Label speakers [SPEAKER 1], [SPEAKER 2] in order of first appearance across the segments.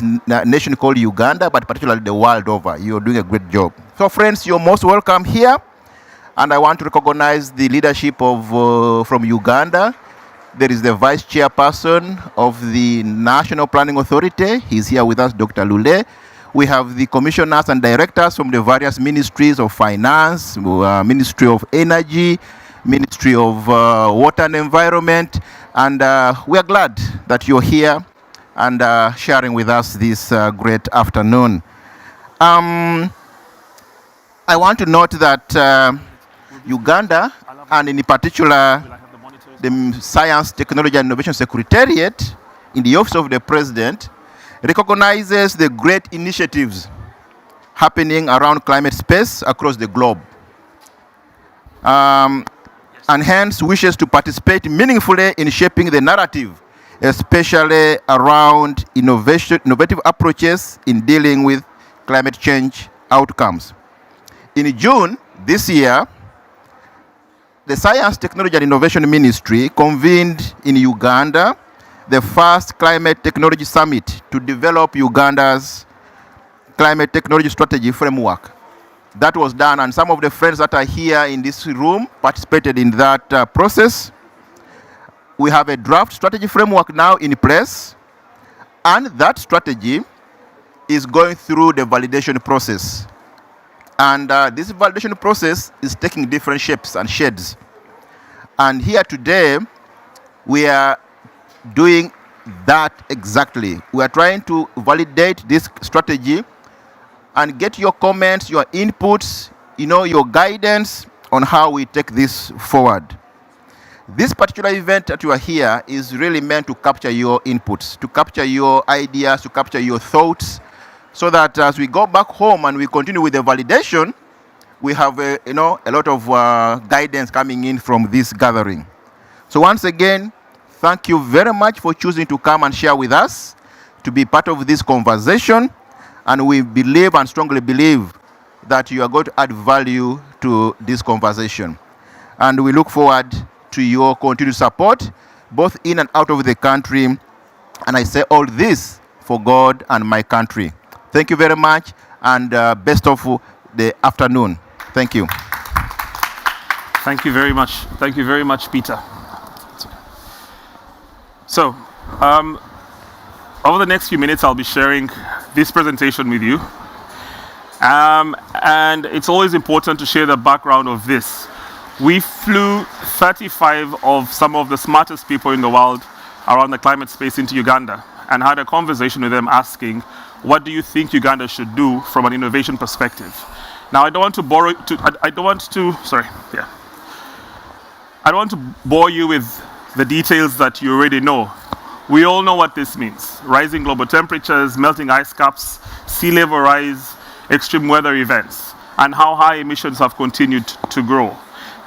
[SPEAKER 1] nation called Uganda, but particularly the world over. You're doing a great job. So friends, you're most welcome here. And I want to recognize the leadership of from Uganda. There is the Vice Chairperson of the National Planning Authority. He's here with us, Dr. Lule. We have the commissioners and directors from the various ministries of finance, Ministry of Energy, Ministry of Water and Environment. And we are glad that you're here and sharing with us this great afternoon. I want to note that Uganda, and in particular, the Science, Technology and Innovation Secretariat in the Office of the President recognizes the great initiatives happening around climate space across the globe. And hence wishes to participate meaningfully in shaping the narrative, especially around innovative approaches in dealing with climate change outcomes. In June this year, the Science, Technology and Innovation Ministry convened in Uganda the first Climate Technology Summit to develop Uganda's Climate Technology Strategy Framework. That was done, and some of the friends that are here in this room participated in that process. We have a draft strategy framework now in place, and that strategy is going through the validation process. And this validation process is taking different shapes and shades. And here today, we are doing that exactly. We are trying to validate this strategy and get your comments, your inputs, your guidance on how we take this forward. This particular event that you are here is really meant to capture your inputs, to capture your ideas, to capture your thoughts, so that as we go back home and we continue with the validation, we have a lot of guidance coming in from this gathering. So once again, thank you very much for choosing to come and share with us, to be part of this conversation. And we believe and strongly believe that you are going to add value to this conversation. And we look forward to your continued support, both in and out of the country. And I say all this for God and my country. Thank you very much, and best of the afternoon. Thank you.
[SPEAKER 2] Thank you very much. Thank you very much, Peter. So, over the next few minutes, I'll be sharing this presentation with you. And it's always important to share the background of this. We flew 35 of some of the smartest people in the world around the climate space into Uganda and had a conversation with them asking, what do you think Uganda should do from an innovation perspective? Now, I don't want to bore you with the details that you already know. We all know what this means. Rising global temperatures, melting ice caps, sea level rise, extreme weather events, and how high emissions have continued to grow.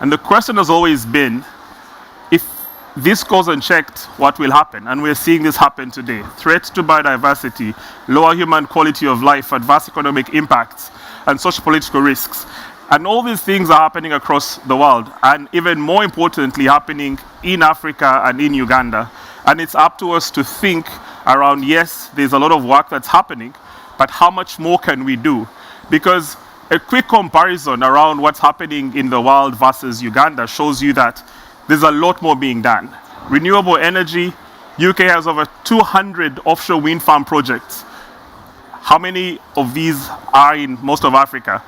[SPEAKER 2] And the question has always been, if this goes unchecked, what will happen? And we're seeing this happen today. Threats to biodiversity, lower human quality of life, adverse economic impacts, and socio-political risks. And all these things are happening across the world, and even more importantly, happening in Africa and in Uganda. And it's up to us to think around, yes, there's a lot of work that's happening, but how much more can we do? Because a quick comparison around what's happening in the world versus Uganda shows you that there's a lot more being done. Renewable energy, UK has over 200 offshore wind farm projects. How many of these are in most of Africa?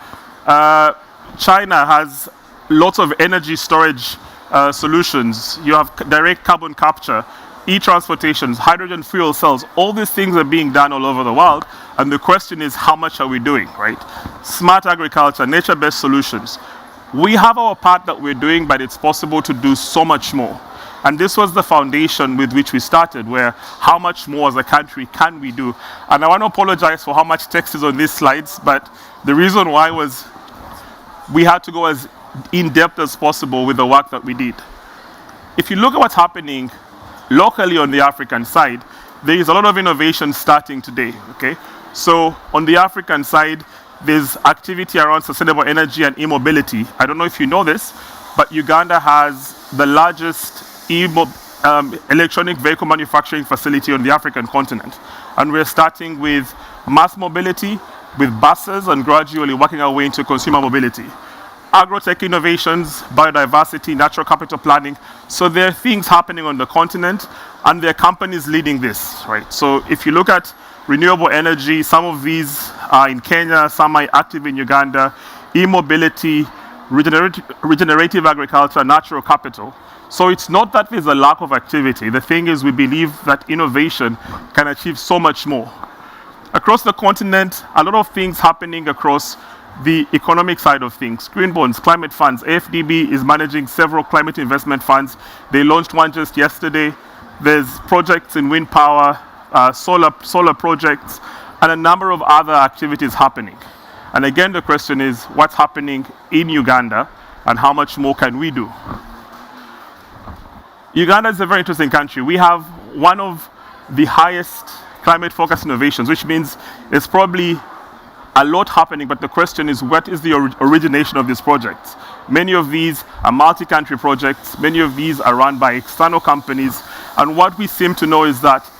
[SPEAKER 2] China has lots of energy storage solutions. You have direct carbon capture, e-transportations, hydrogen fuel cells. All these things are being done all over the world. And the question is, how much are we doing, right? Smart agriculture, nature-based solutions. We have our part that we're doing, but it's possible to do so much more. And this was the foundation with which we started, where how much more as a country can we do? And I want to apologize for how much text is on these slides, but the reason why was we had to go as in-depth as possible with the work that we did. If you look at what's happening locally on the African side, there is a lot of innovation starting today, okay? So on the African side, there's activity around sustainable energy and e-mobility. I don't know if you know this, but Uganda has the largest electronic vehicle manufacturing facility on the African continent. And we're starting with mass mobility, with buses, and gradually working our way into consumer mobility. Agrotech innovations, biodiversity, natural capital planning. So there are things happening on the continent, and there are companies leading this, right? So if you look at renewable energy, some of these are in Kenya, some are active in Uganda, e-mobility, regenerative agriculture, natural capital. So it's not that there's a lack of activity. The thing is, we believe that innovation can achieve so much more. Across the continent, a lot of things happening across the economic side of things. Green bonds, climate funds. AFDB is managing several climate investment funds. They launched one just yesterday. There's projects in wind power, solar projects, and a number of other activities happening. And again, the question is, what's happening in Uganda, and how much more can we do? Uganda is a very interesting country. We have one of the highest climate-focused innovations, which means there's probably a lot happening, but the question is, what is the origination of these projects? Many of these are multi-country projects. Many of these are run by external companies. And what we seem to know is that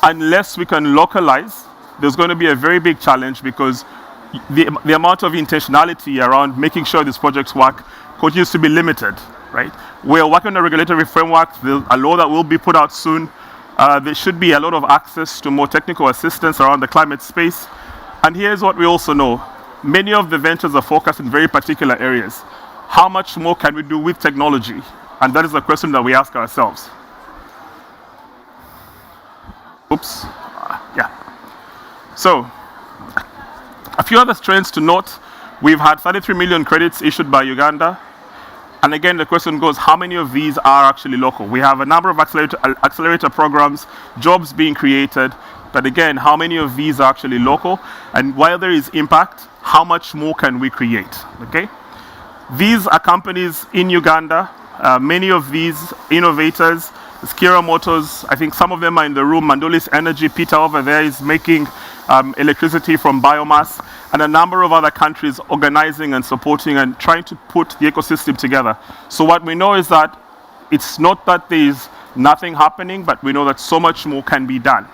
[SPEAKER 2] unless we can localize, there's going to be a very big challenge, because the amount of intentionality around making sure these projects work continues to be limited, right? We're working on a regulatory framework, a law that will be put out soon. There should be a lot of access to more technical assistance around the climate space. And here's what we also know. Many of the ventures are focused in very particular areas. How much more can we do with technology? And that is the question that we ask ourselves. Oops. Yeah. So, a few other trends to note. We've had 33 million credits issued by Uganda. And again, the question goes, how many of these are actually local? We have a number of accelerator programs, jobs being created. But again, how many of these are actually local? And while there is impact, how much more can we create? Okay? These are companies in Uganda. Many of these innovators, Skira Motors, I think some of them are in the room. Mandulis Energy, Peter over there is making electricity from biomass, and a number of other countries organizing and supporting and trying to put the ecosystem together. So what we know is that it's not that there's nothing happening, but we know that so much more can be done.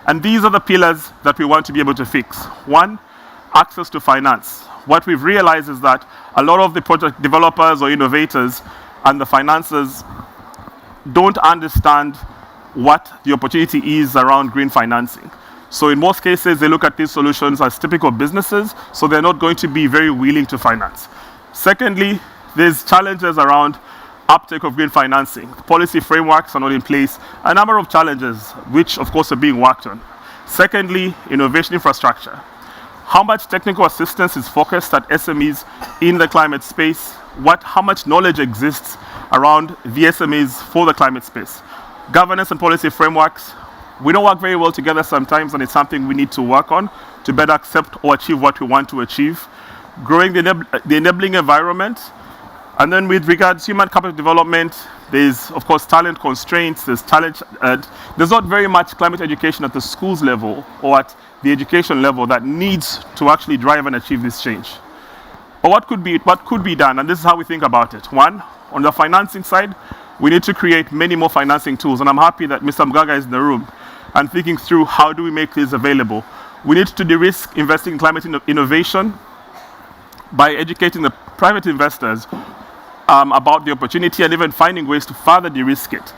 [SPEAKER 2] And these are the pillars that we want to be able to fix. One, access to finance. What we've realized is that a lot of the project developers or innovators and the financiers don't understand what the opportunity is around green financing. So in most cases, they look at these solutions as typical businesses, so they're not going to be very willing to finance. Secondly, there's challenges around uptake of green financing. Policy frameworks are not in place. A number of challenges, which of course are being worked on. Secondly, innovation infrastructure. How much technical assistance is focused at SMEs in the climate space? How much knowledge exists around the SMEs for the climate space? Governance and policy frameworks. We don't work very well together sometimes, and it's something we need to work on to better accept or achieve what we want to achieve. Growing the enabling environment. And then with regards to human capital development, there's, of course, talent constraints, there's not very much climate education at the schools level or at the education level that needs to actually drive and achieve this change. But what could be done, and this is how we think about it. One, on the financing side, we need to create many more financing tools, and I'm happy that Mr. Mugagga is in the room and thinking through how do we make these available. We need to de-risk investing in climate innovation by educating the private investors about the opportunity and even finding ways to further de-risk it.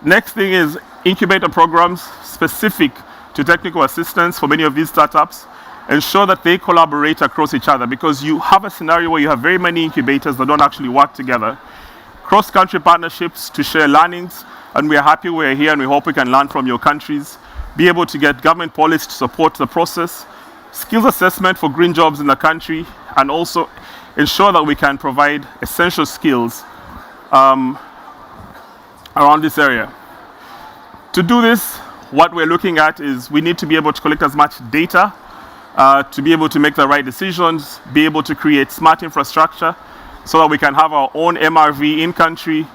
[SPEAKER 2] Next thing is incubator programs specific to technical assistance for many of these startups. Ensure that they collaborate across each other, because you have a scenario where you have very many incubators that don't actually work together. Cross-country partnerships to share learnings, and we are happy we're here and we hope we can learn from your countries. Be able to get government policy to support the process. Skills assessment for green jobs in the country, and also ensure that we can provide essential skills around this area. To do this, what we're looking at is we need to be able to collect as much data to be able to make the right decisions, be able to create smart infrastructure so that we can have our own MRV in country,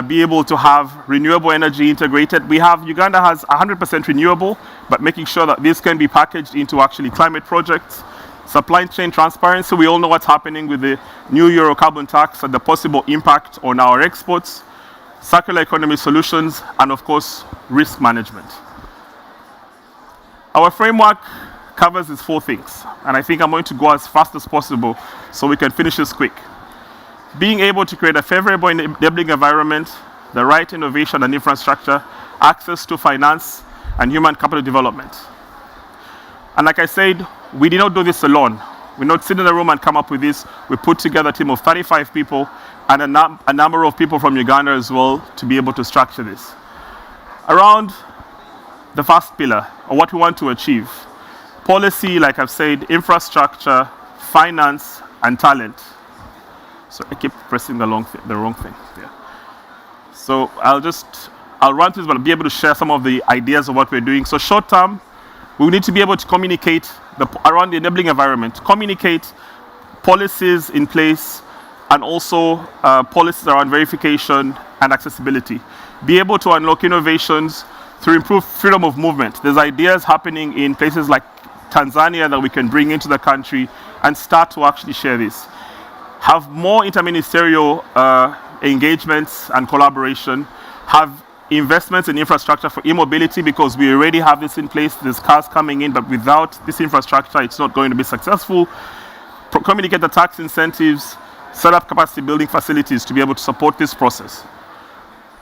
[SPEAKER 2] be able to have renewable energy integrated. Uganda has 100% renewable, but making sure that this can be packaged into actually climate projects. Supply chain transparency, we all know what's happening with the new Euro carbon tax and the possible impact on our exports. Circular economy solutions, and of course, risk management. Our framework covers these 4 things, and I think I'm going to go as fast as possible so we can finish this quick. Being able to create a favorable enabling environment, the right innovation and infrastructure, access to finance, and human capital development. And like I said, we did not do this alone. We not sit in a room and come up with this. We put together a team of 35 people and a number of people from Uganda as well to be able to structure this. Around the first pillar, or what we want to achieve, policy, like I've said, infrastructure, finance, and talent. So I keep pressing the wrong thing. Yeah. So I'll run through this, but I'll be able to share some of the ideas of what we're doing. So short term, we need to be able to communicate around the enabling environment, communicate policies in place, and also policies around verification and accessibility. Be able to unlock innovations through improved freedom of movement. There's ideas happening in places like Tanzania that we can bring into the country and start to actually share this. Have more interministerial engagements and collaboration. Have investments in infrastructure for e-mobility, because we already have this in place. There's cars coming in, but without this infrastructure, it's not going to be successful. Communicate the tax incentives, set up capacity building facilities to be able to support this process.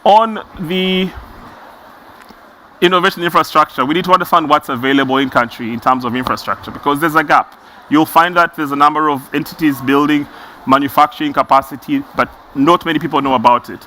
[SPEAKER 2] On the innovation infrastructure, we need to understand what's available in country in terms of infrastructure, because there's a gap. You'll find that there's a number of entities building manufacturing capacity, but not many people know about it.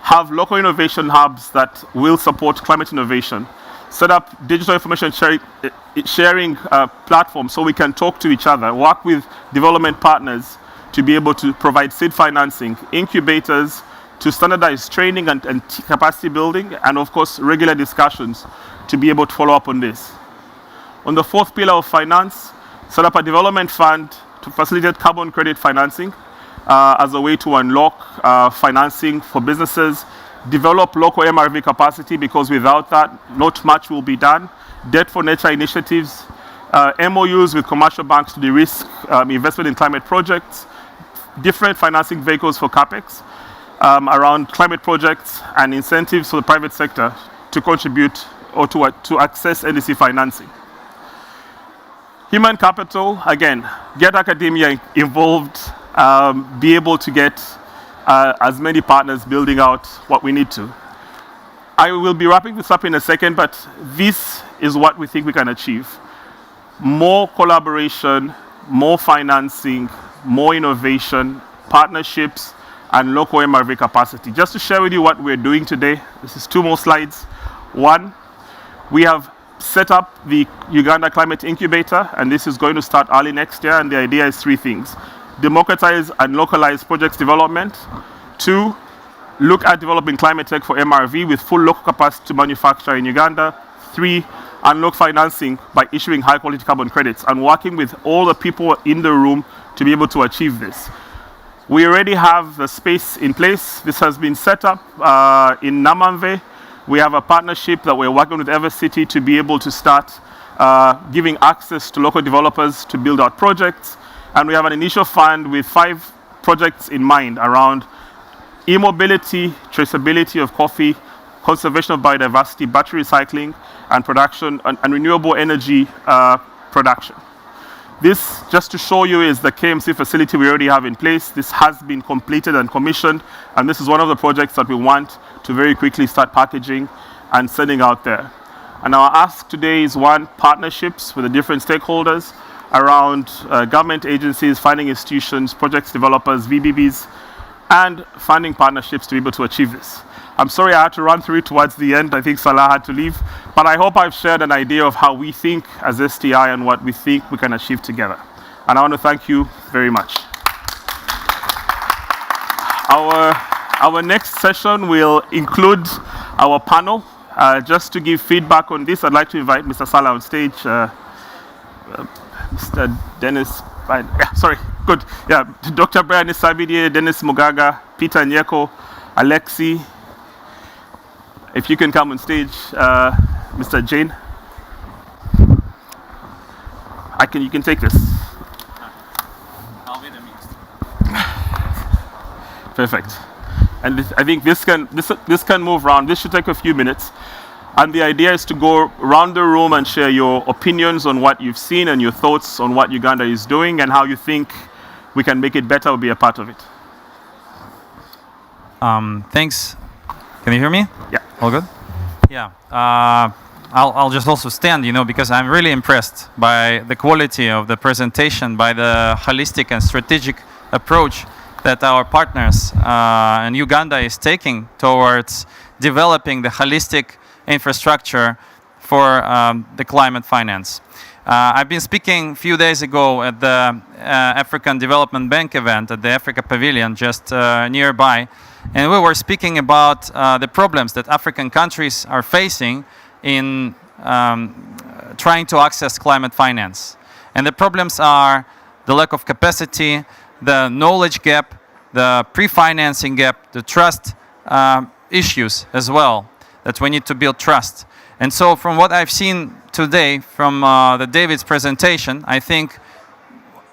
[SPEAKER 2] Have local innovation hubs that will support climate innovation. Set up digital information sharing platforms so we can talk to each other. Work with development partners to be able to provide seed financing, incubators to standardize training and capacity building, and of course regular discussions to be able to follow up on this. On the 4th pillar of finance, set up a development fund to facilitate carbon credit financing as a way to unlock financing for businesses. Develop local MRV capacity, because without that, not much will be done. Debt for nature initiatives, MOUs with commercial banks to de-risk investment in climate projects, different financing vehicles for CapEx around climate projects, and incentives for the private sector to contribute or to access NDC financing. Human capital, again, get academia involved, be able to get as many partners building out what we need to. I will be wrapping this up in a second, but this is what we think we can achieve. More collaboration, more financing, more innovation, partnerships, and local MRV capacity. Just to share with you what we're doing today, this is 2 more slides. 1, we have set up the Uganda Climate Incubator, and this is going to start early next year, and the idea is 3 things. Democratize and localize projects development. 2, look at developing climate tech for MRV with full local capacity to manufacture in Uganda. 3, unlock financing by issuing high quality carbon credits and working with all the people in the room to be able to achieve this. We already have the space in place. This has been set up in Namamve. We have a partnership that we're working with Evercity to be able to start giving access to local developers to build out projects. And we have an initial fund with 5 projects in mind around e-mobility, traceability of coffee, conservation of biodiversity, battery recycling, and production, and renewable energy production. This, just to show you, is the KMC facility we already have in place. This has been completed and commissioned, and this is one of the projects that we want to very quickly start packaging and sending out there. And our ask today is, 1, partnerships with the different stakeholders around government agencies, funding institutions, projects developers, VBBs, and funding partnerships to be able to achieve this. I'm sorry I had to run through it towards the end. I think Salah had to leave. But I hope I've shared an idea of how we think as STI and what we think we can achieve together. And I want to thank you very much. Our next session will include our panel. Just to give feedback on this, I'd like to invite Mr. Salah on stage. Mr. Denis, good. Yeah, Dr. Brian Isabirye, Denis Mugagga, Peter Nyeko, Alexis. If you can come on stage, Mr. Jain. You can take this.
[SPEAKER 3] I'll be the mixed.
[SPEAKER 2] Perfect. And I think this can move around. This should take a few minutes. And the idea is to go around the room and share your opinions on what you've seen and your thoughts on what Uganda is doing and how you think we can make it better or be a part of it.
[SPEAKER 3] Thanks. Can you hear me?
[SPEAKER 2] Yeah.
[SPEAKER 3] All good? Yeah. I'll just also stand, because I'm really impressed by the quality of the presentation, by the holistic and strategic approach that our partners in Uganda is taking towards developing the holistic infrastructure for the climate finance. I've been speaking a few days ago at the African Development Bank event at the Africa Pavilion just nearby, and we were speaking about the problems that African countries are facing in trying to access climate finance. And the problems are the lack of capacity, the knowledge gap, the pre-financing gap, the trust issues as well, that we need to build trust. And so from what I've seen today from the David's presentation, I think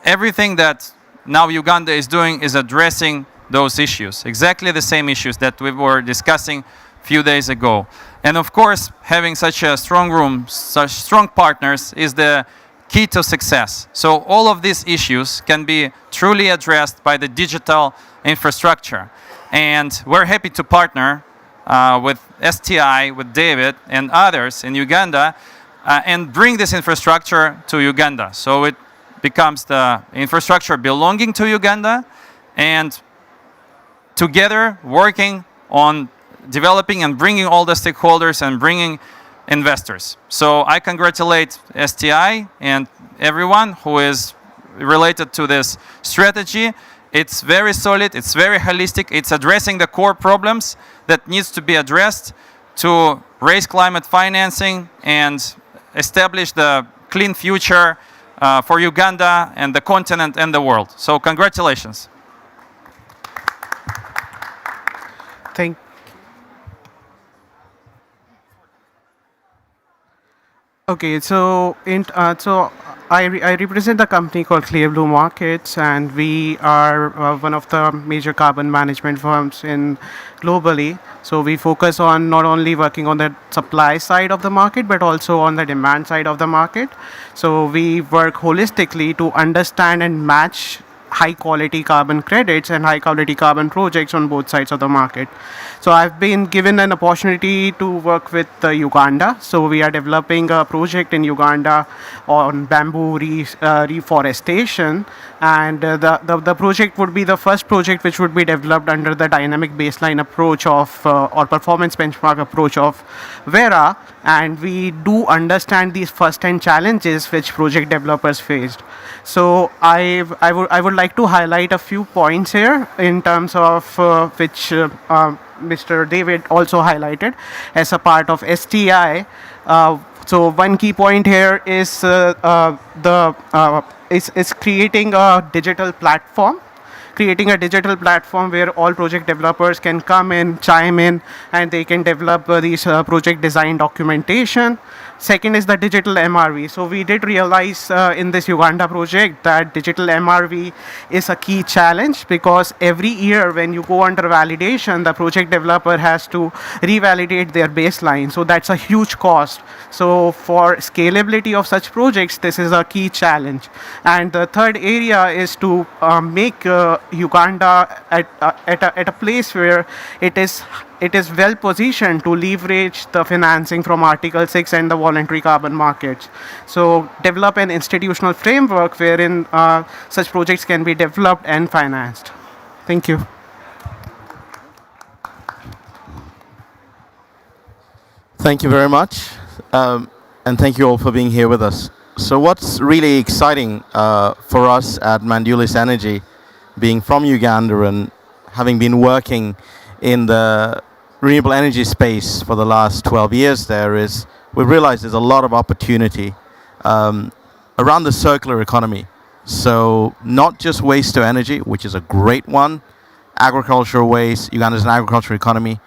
[SPEAKER 3] everything that now Uganda is doing is addressing those issues, exactly the same issues that we were discussing a few days ago. And of course, having such a strong room, such strong partners is the key to success. So all of these issues can be truly addressed by the digital infrastructure. And we're happy to partner with STI, with David and others in Uganda and bring this infrastructure to Uganda. So it becomes the infrastructure belonging to Uganda, and together working on developing and bringing all the stakeholders and bringing investors. So I congratulate STI and everyone who is related to this strategy. It's very solid, it's very holistic, it's addressing the core problems that needs to be addressed to raise climate financing and establish the clean future for Uganda and the continent and the world. So congratulations.
[SPEAKER 4] Okay, so I represent a company called ClearBlue Markets, and we are one of the major carbon management firms in globally. So we focus on not only working on the supply side of the market, but also on the demand side of the market. So we work holistically to understand and match high quality carbon credits and high quality carbon projects on both sides of the market. So I've been given an opportunity to work with Uganda. So we are developing a project in Uganda on bamboo reforestation, and the project would be the first project which would be developed under the dynamic baseline approach of or performance benchmark approach of Vera, and we do understand these first-hand challenges which project developers faced. So I would like to highlight a few points here in terms of which Mr. David also highlighted as a part of STI. So one key point here is is creating a digital platform. Creating a digital platform where all project developers can come in, chime in, and they can develop these project design documentation. Second is the digital MRV. So we did realize in this Uganda project that digital MRV is a key challenge, because every year when you go under validation, the project developer has to revalidate their baseline. So that's a huge cost. So for scalability of such projects, this is a key challenge. And the third area is to make Uganda at a place where it is well positioned to leverage the financing from Article 6 and the voluntary carbon markets. So develop an institutional framework wherein such projects can be developed and financed. Thank you.
[SPEAKER 1] Thank you very much, and thank you all for being here with us. So what's really exciting for us at Mandulis Energy, being from Uganda and having been working in the renewable energy space for the last 12 years there, is we realize there's a lot of opportunity around the circular economy. So not just waste to energy, which is a great one, agricultural waste, Uganda is an agricultural economy,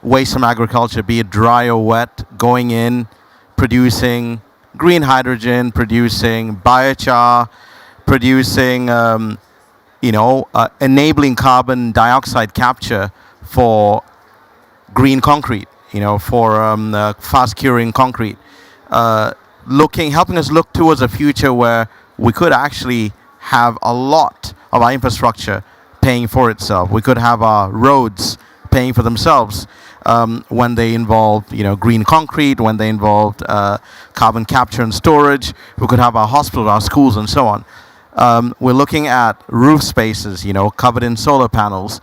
[SPEAKER 1] waste from agriculture, be it dry or wet, going in, producing green hydrogen, producing biochar, producing enabling carbon dioxide capture for green concrete,
[SPEAKER 5] for fast curing concrete, helping us look towards a future where we could actually have a lot of our infrastructure paying for itself. We could have our roads paying for themselves when they involve, green concrete, when they involved carbon capture and storage. We could have our hospitals, our schools, and so on. We're looking at roof spaces, covered in solar panels,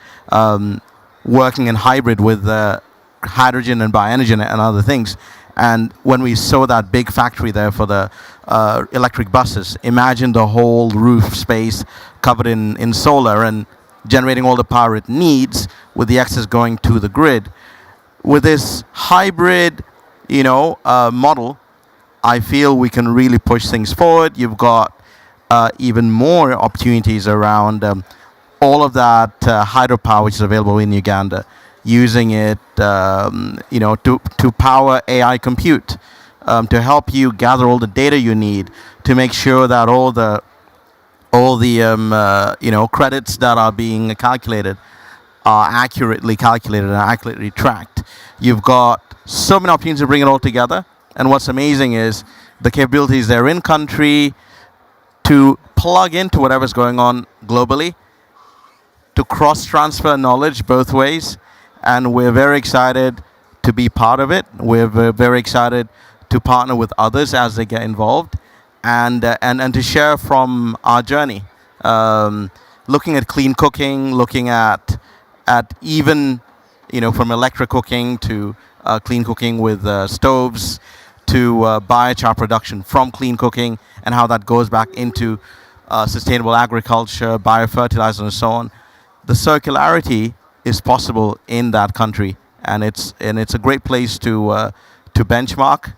[SPEAKER 5] working in hybrid with hydrogen and bioenergy and other things. And when we saw that big factory there for the electric buses, imagine the whole roof space covered in solar and generating all the power it needs, with the excess going to the grid. With this hybrid, model, I feel we can really push things forward. You've got even more opportunities around all of that hydropower which is available in Uganda, using it, to power AI compute, to help you gather all the data you need to make sure that all the credits that are being calculated are accurately calculated and accurately tracked. You've got so many opportunities to bring it all together. And what's amazing is the capabilities there in country to plug into whatever's going on globally, to cross-transfer knowledge both ways. And we're very excited to be part of it. We're very excited to partner with others as they get involved, and to share from our journey. Looking at clean cooking, looking at even, from electric cooking to clean cooking with stoves, to biochar production from clean cooking, and how that goes back into sustainable agriculture, biofertilizer, and so on. The circularity is possible in that country, and it's a great place to benchmark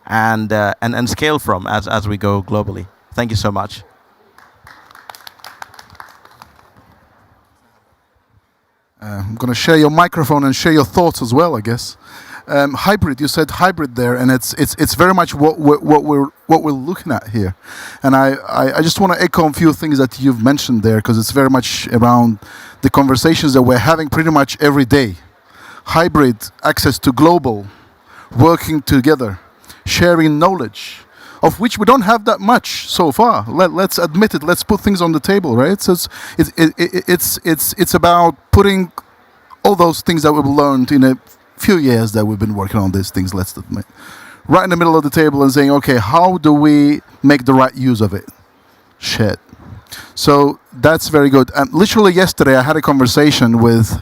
[SPEAKER 5] and scale from as we go globally. Thank you so much.
[SPEAKER 6] I'm going to share your microphone and share your thoughts as well, I guess. Hybrid, you said hybrid there, and it's very much what we're looking at here. And I just want to echo a few things that you've mentioned there, because it's very much around the conversations that we're having pretty much every day. Hybrid, access to global, working together, sharing knowledge, of which we don't have that much so far. Let's admit it. Let's put things on the table, right? So it's about putting all those things that we've learned in a few years that we've been working on these things, let's admit, right in the middle of the table and saying, okay, how do we make the right use of it? Shit. So that's very good. Literally yesterday, I had a conversation with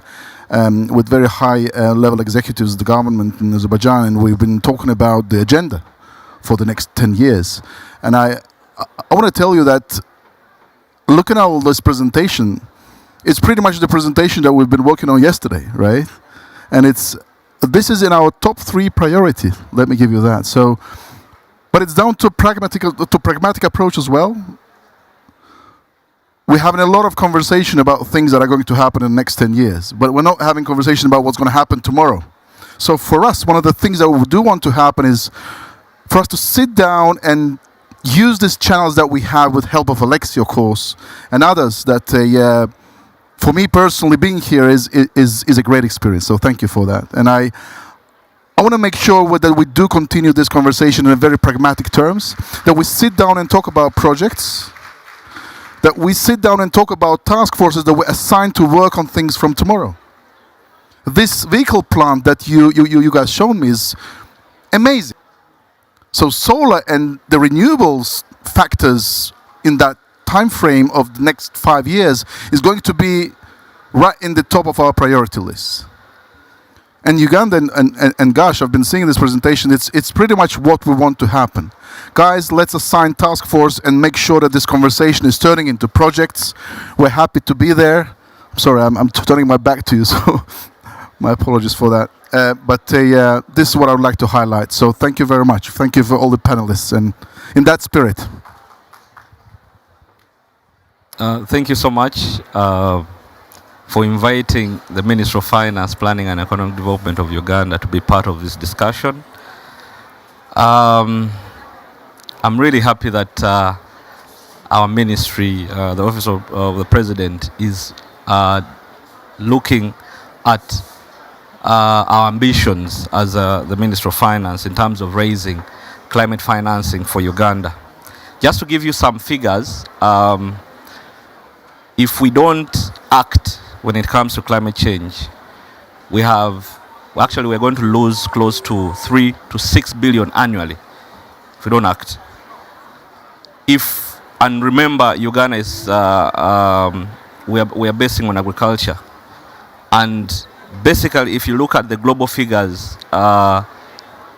[SPEAKER 6] very high level executives of the government in Azerbaijan, and we've been talking about the agenda for the next 10 years. And I want to tell you that looking at all this presentation, it's pretty much the presentation that we've been working on yesterday, right? And this is in our top 3 priority. Let me give you that. So, but it's down to pragmatic approach as well. We're having a lot of conversation about things that are going to happen in the next 10 years, but we're not having conversation about what's going to happen tomorrow. So for us, one of the things that we do want to happen is for us to sit down and use these channels that we have with help of Alexis, of course, and others that, for me personally, being here is a great experience. So thank you for that. And I want to make sure that we do continue this conversation in very pragmatic terms, that we sit down and talk about projects, that we sit down and talk about task forces that were assigned to work on things from tomorrow. This vehicle plant that you guys shown me is amazing. So solar and the renewables factors in that time frame of the next 5 years is going to be right in the top of our priority list. And Uganda and gosh, I've been seeing this presentation, it's pretty much what we want to happen. Guys, let's assign task force and make sure that this conversation is turning into projects. We're happy to be there. Sorry, I'm turning my back to you, so my apologies for that. But this is what I would like to highlight. So thank you very much. Thank you for all the panelists, and in that spirit.
[SPEAKER 7] Thank you so much for inviting the Minister of Finance, Planning and Economic Development of Uganda to be part of this discussion. I'm really happy that our ministry, the Office of the President, is looking at our ambitions as the Minister of Finance in terms of raising climate financing for Uganda. Just to give you some figures, if we don't act when it comes to climate change, we're going to lose close to 3 to 6 billion annually if we don't act. And remember, Uganda is, we are basing on agriculture. And basically, if you look at the global figures,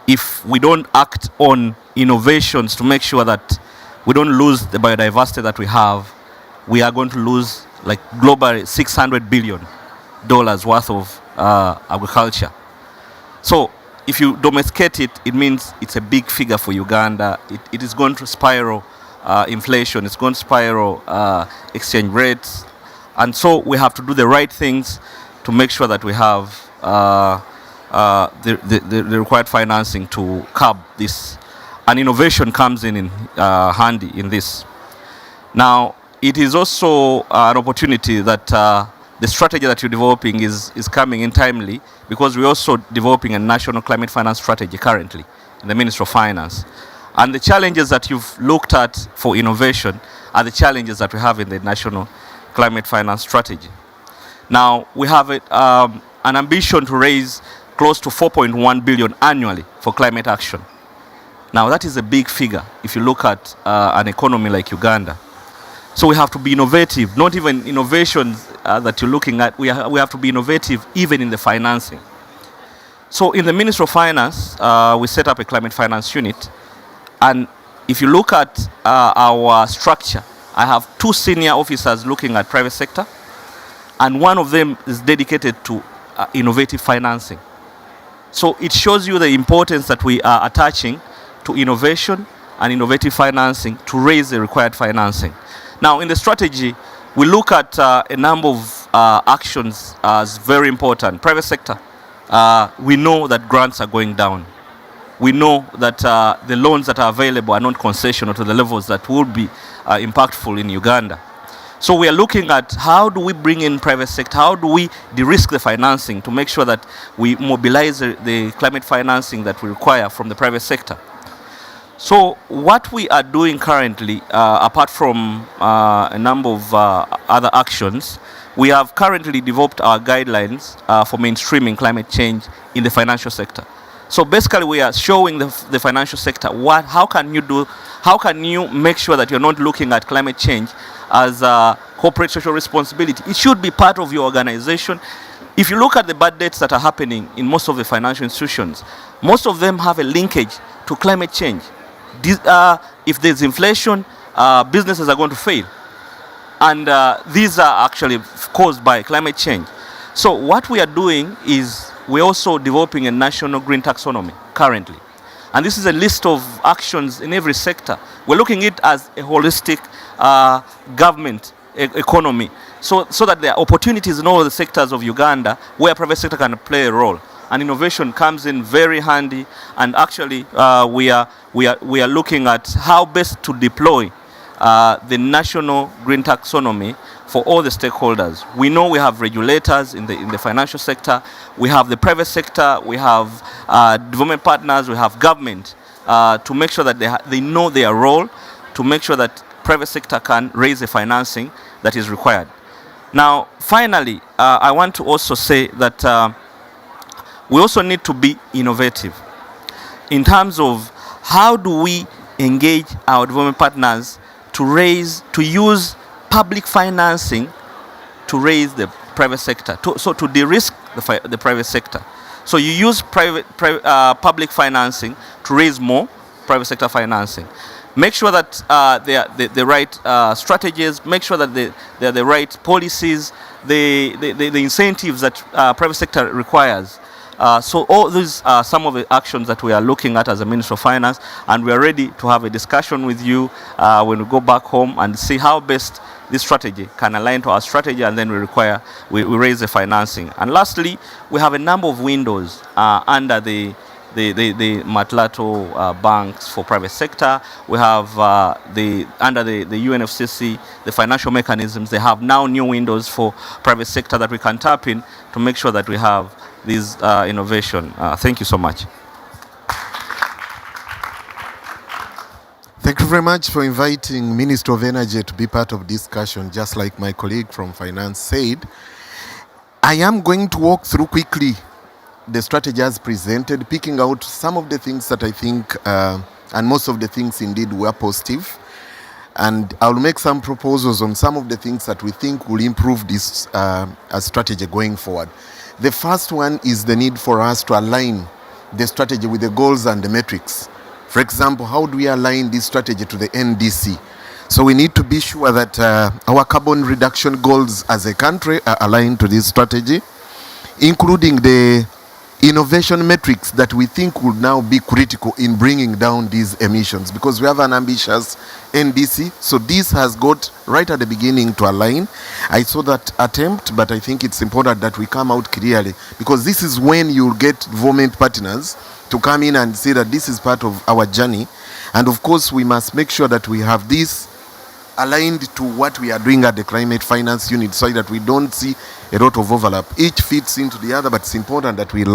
[SPEAKER 7] if we don't act on innovations to make sure that we don't lose the biodiversity that we have, we are going to lose like globally $600 billion worth of agriculture. So if you domesticate it, it means it's a big figure for Uganda. It is going to spiral inflation, it's going to spiral exchange rates. And so we have to do the right things to make sure that we have the required financing to curb this. And innovation comes in handy in this. Now, it is also an opportunity that the strategy that you're developing is coming in timely, because we're also developing a national climate finance strategy currently in the Ministry of Finance. And the challenges that you've looked at for innovation are the challenges that we have in the national climate finance strategy. Now, we have an ambition to raise close to 4.1 billion annually for climate action. Now, that is a big figure if you look at an economy like Uganda. So we have to be innovative, not even innovations that you're looking at, we have to be innovative even in the financing. So in the Ministry of Finance, we set up a climate finance unit. And if you look at our structure, I have 2 senior officers looking at private sector, and one of them is dedicated to innovative financing. So it shows you the importance that we are attaching to innovation and innovative financing to raise the required financing. Now, in the strategy, we look at a number of actions as very important. Private sector, we know that grants are going down. We know that the loans that are available are not concessional to the levels that would be impactful in Uganda. So we are looking at how do we bring in private sector, how do we de-risk the financing to make sure that we mobilize the climate financing that we require from the private sector. So what we are doing currently, apart from a number of other actions, we have currently developed our guidelines for mainstreaming climate change in the financial sector. So basically we are showing the financial sector how can you make sure that you're not looking at climate change as a corporate social responsibility. It should be part of your organization. If you look at the bad debts that are happening in most of the financial institutions, most of them have a linkage to climate change. If there's inflation, businesses are going to fail. And these are actually caused by climate change. So what we are doing is we're also developing a national green taxonomy currently. And this is a list of actions in every sector. We're looking at it as a holistic government economy, so that there are opportunities in all the sectors of Uganda where private sector can play a role. And innovation comes in very handy. And actually, we are looking at how best to deploy the national green taxonomy for all the stakeholders. We know we have regulators in the financial sector, we have the private sector, we have development partners, we have government to make sure that they know their role, to make sure that private sector can raise the financing that is required. Now, finally, I want to also say that we also need to be innovative in terms of how do we engage our development partners to use public financing to raise the private sector, to de-risk the private sector. So you use public financing to raise more private sector financing. Make sure that they are the right strategies, make sure that they are the right policies, the incentives that private sector requires. So all these are some of the actions that we are looking at as a Minister of Finance, and we are ready to have a discussion with you when we go back home and see how best this strategy can align to our strategy, and then we raise the financing. And lastly, we have a number of windows under the Matlato banks for private sector. We have under the UNFCCC, the financial mechanisms, they have now new windows for private sector that we can tap in to make sure that we have this innovation. Thank you so much.
[SPEAKER 8] Thank you very much for inviting Minister of Energy to be part of discussion. Just like my colleague from Finance said, I am going to walk through quickly the strategy as presented, picking out some of the things that I think, and most of the things indeed were positive. And I'll make some proposals on some of the things that we think will improve this strategy going forward. The first one is the need for us to align the strategy with the goals and the metrics. For example, how do we align this strategy to the NDC? So we need to be sure that our carbon reduction goals as a country are aligned to this strategy, including the innovation metrics that we think will now be critical in bringing down these emissions, because we have an ambitious NDC. So this has got right at the beginning to align. I saw that attempt, but I think it's important that we come out clearly, because this is when you'll get government partners to come in and say that this is part of our journey. And of course, we must make sure that we have this aligned to what we are doing at the climate finance unit, so that we don't see a lot of overlap. Each fits into the other, but it's important that we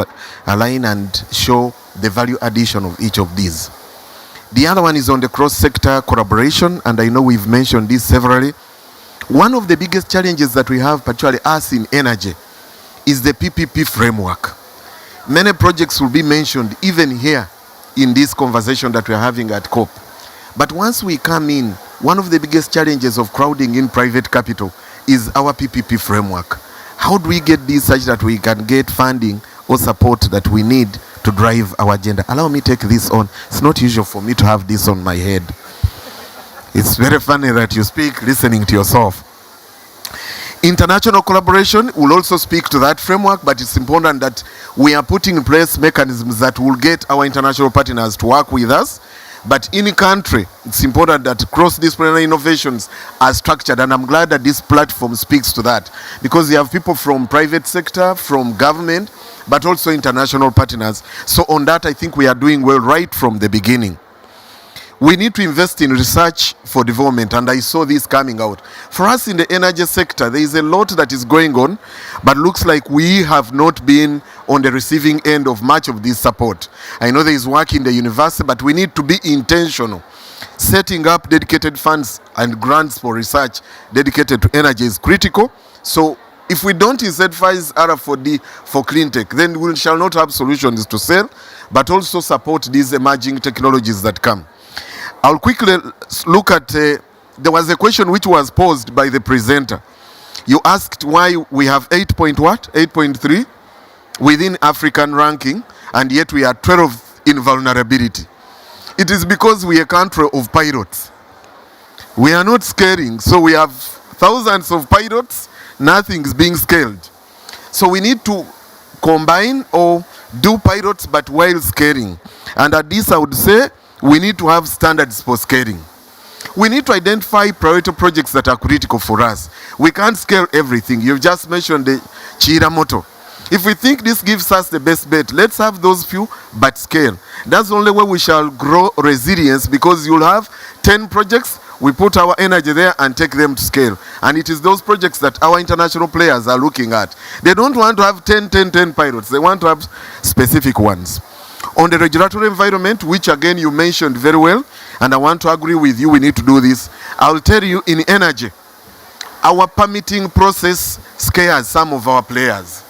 [SPEAKER 8] align and show the value addition of each of these. The other one is on the cross-sector collaboration, and I know we've mentioned this severally. One of the biggest challenges that we have, particularly us in energy, is the PPP framework. Many projects will be mentioned even here in this conversation that we're having at COP. But once we come in, one of the biggest challenges of crowding in private capital is our PPP framework. How do we get this such that we can get funding or support that we need to drive our agenda? Allow me to take this on. It's not usual for me to have this on my head. It's very funny that you speak listening to yourself. International collaboration will also speak to that framework, but it's important that we are putting in place mechanisms that will get our international partners to work with us. But in a country, it's important that cross-disciplinary innovations are structured, and I'm glad that this platform speaks to that, because you have people from private sector, from government, but also international partners. So on that, I think we are doing well right from the beginning. We need to invest in research for development, and I saw this coming out. For us in the energy sector, there is a lot that is going on, but looks like we have not been on the receiving end of much of this support. I know there is work in the university, but we need to be intentional. Setting up dedicated funds and grants for research dedicated to energy is critical. So if we don't incentivize R4D for clean tech, then we shall not have solutions to sell, but also support these emerging technologies that come. I'll quickly look at, there was a question which was posed by the presenter. You asked why we have 8.3 within African ranking, and yet we are 12th in vulnerability. It is because we are a country of pilots. We are not scaling, so we have thousands of pilots, nothing is being scaled. So we need to combine or do pilots but while scaling. And at this I would say, we need to have standards for scaling. We need to identify priority projects that are critical for us. We can't scale everything. You've just mentioned the Chira motto. If we think this gives us the best bet, let's have those few, but scale. That's the only way we shall grow resilience, because you'll have 10 projects, we put our energy there and take them to scale. And it is those projects that our international players are looking at. They don't want to have 10 pilots. They want to have specific ones. On the regulatory environment, which again you mentioned very well, and I want to agree with you, we need to do this. I'll tell you, in energy, our permitting process scares some of our players.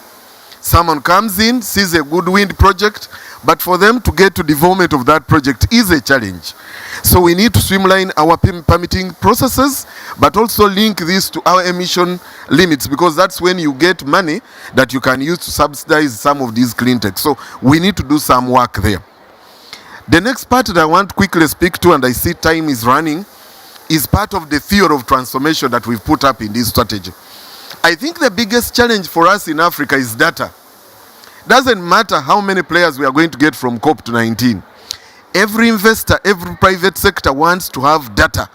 [SPEAKER 8] Someone comes in, sees a good wind project, but for them to get to development of that project is a challenge. So we need to streamline our permitting processes, but also link this to our emission limits, because that's when you get money that you can use to subsidize some of these clean tech. So we need to do some work there. The next part that I want to quickly speak to, and I see time is running, is part of the theory of transformation that we've put up in this strategy. I think the biggest challenge for us in Africa is data. Doesn't matter how many players we are going to get from COP29. Every investor, every private sector wants to have data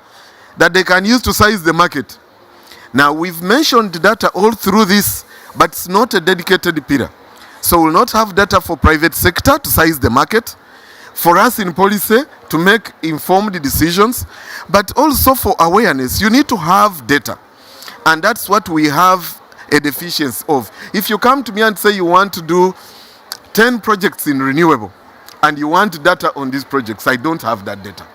[SPEAKER 8] that they can use to size the market. Now, we've mentioned data all through this, but it's not a dedicated pillar. So we'll not have data for private sector to size the market, for us in policy to make informed decisions, but also for awareness. You need to have data. And that's what we have a deficiency of. If you come to me and say you want to do 10 projects in renewable and you want data on these projects, I don't have that data.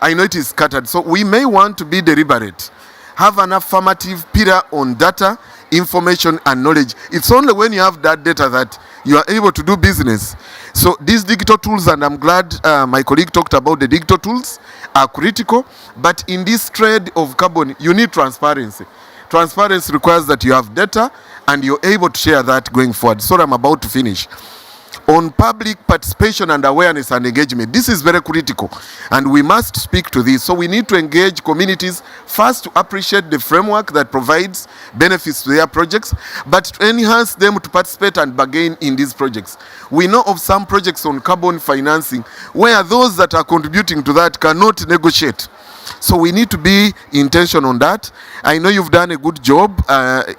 [SPEAKER 8] I know it is scattered. So we may want to be deliberate, have an affirmative pillar on data, information and knowledge. It's only when you have that data that you are able to do business. So these digital tools, and I'm glad my colleague talked about the digital tools, are critical. But in this trade of carbon, you need transparency. Transparency requires that you have data and you're able to share that going forward. So I'm about to finish. On public participation and awareness and engagement, this is very critical and we must speak to this. So we need to engage communities first to appreciate the framework that provides benefits to their projects, but to enhance them to participate and bargain in these projects. We know of some projects on carbon financing where those that are contributing to that cannot negotiate. So we need to be intentional on that. I know you've done a good job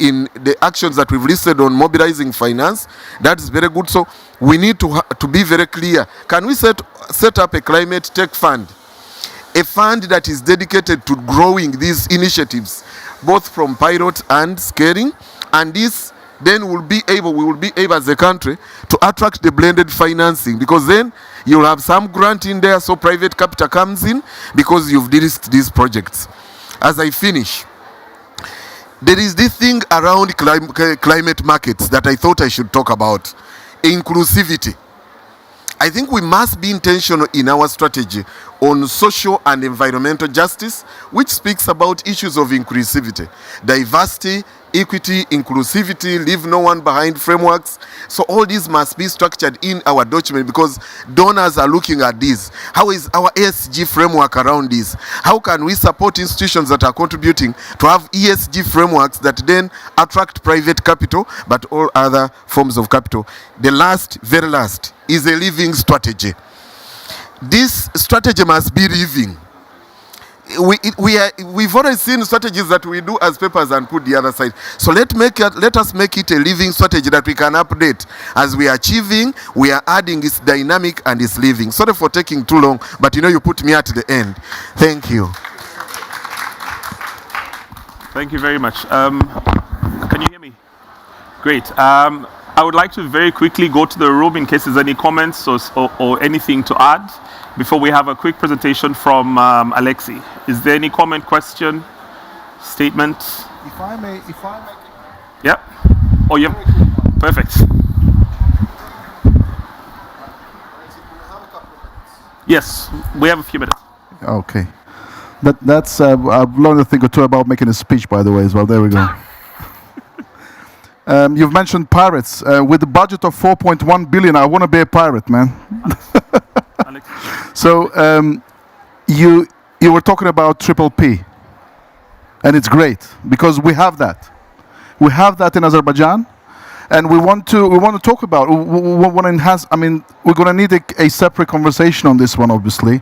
[SPEAKER 8] in the actions that we've listed on mobilizing finance. That's very good. So we need to be very clear. Can we set up a climate tech fund? A fund that is dedicated to growing these initiatives, both from pilot and scaling. And this then we will be able as a country to attract the blended financing, because then you'll have some grant in there, so private capital comes in because you've de-risked these projects. As I finish, there is this thing around climate markets that I thought I should talk about. Inclusivity. I think we must be intentional in our strategy on social and environmental justice, which speaks about issues of inclusivity, diversity, equity, inclusivity, leave no one behind frameworks. So all these must be structured in our document because donors are looking at this. How is our ESG framework around this? How can we support institutions that are contributing to have ESG frameworks that then attract private capital, but all other forms of capital? The last, very last, is a living strategy. This strategy must be living. We've already seen strategies that we do as papers and put the other side. So let us make it a living strategy that we can update. As we are achieving, we are adding its dynamic and its living. Sorry for taking too long, but you put me at the end. Thank you.
[SPEAKER 2] Thank you very much. Can you hear me? Great. I would like to very quickly go to the room in case there's any comments or anything to add before we have a quick presentation from Alexis. Is there any comment, question, statement?
[SPEAKER 6] If I may.
[SPEAKER 2] Yeah. Oh, yeah. Perfect. Yes, we have a few minutes.
[SPEAKER 6] Okay. That's I've learned a thing or two about making a speech, by the way, as well. There we go. You've mentioned pirates. With a budget of 4.1 billion, I want to be a pirate, man.
[SPEAKER 2] Alex.
[SPEAKER 6] So you were talking about triple P, and it's great because we have that. We have that in Azerbaijan, and we want to talk about. We want to enhance. I mean, we're going to need a separate conversation on this one, obviously,